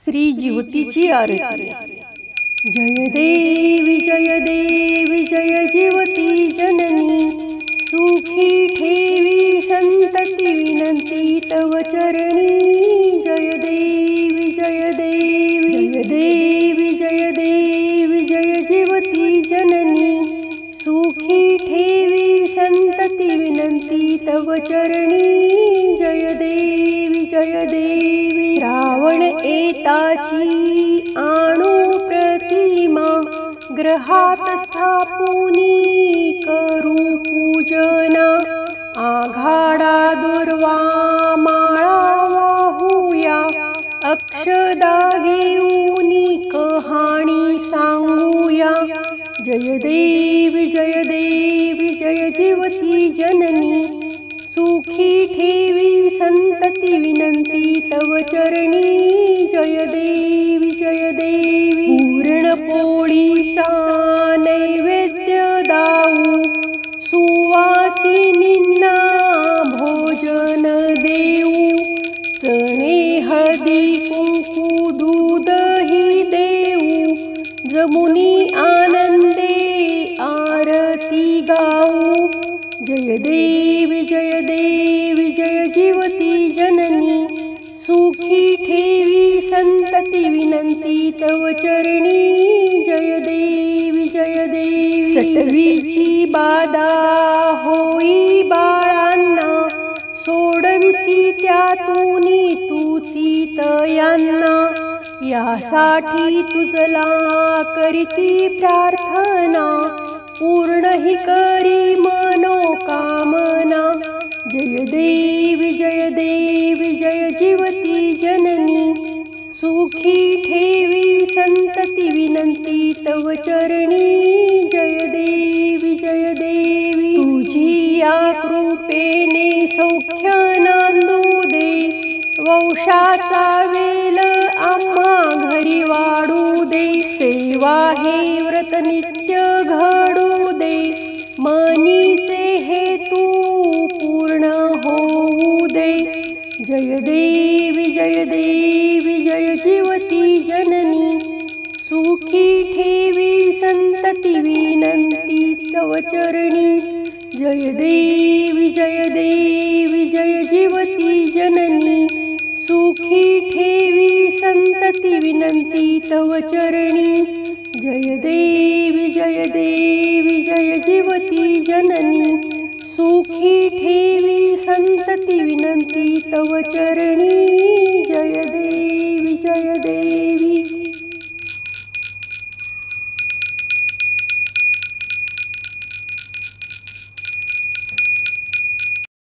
श्री जीवतीची आरती। जय देवी जय जीवती जननी, सुखी ठेवी संतती विनंती तव चरणी। जय देवी जय देवी जय जीवती जननी, सुखी ठेवी संतती विनंती तव चरणी। जय देवी श्रावण येताची आणू प्रतिमा, ग्रहात स्थापुनी करू पूजना। आघाडा दुर्वा माळा वाहूया, अक्षदा घेऊनी कहाणी सांगूया। जय देवी जय जीवती जननी, सुखी ठेवी संतती विनंती तव चरणी। जय देवी पूर्ण पोळीचा नैवेद्य दाऊ, सुवासिनींना भोजन देऊ। चणे हळदी कुंकू दूधही देऊ, जमुनी आनंदे आरती गाऊ। जय देवी जय जीवती जननी, सुखी ठेवी संतती विनंती तव चरणी। जय देवी सटवीची बाधा होई बाळांना, सोडविसी त्यातूनी तूची तयांना। यासाठी तुझला करीती प्रार्थना, पूर्ण ही करी मनोकामना। जय देवी जय जीवती जननी, सुखी ठेवी संतती विनंती तव चरणी। जय देवी तुझी या कृपेने सौख्य नांदू दे, वंशाचा वेल आम्हा घरी वाढू दे। सेवा हे व्रत नित्य घडू दे, मनीचे हेतू पूर्ण होऊ दे। जय देवी जय जीवती जननी, सुखी ठेवी संतती विनंती तव चरणी। जय देवी जय जीवती जननी, सुखी ठेवी संतती विनंती तव चरणी। जय देवी जय जीवती जननी, सुखी ठेवी संतती विनंती तव चरणी।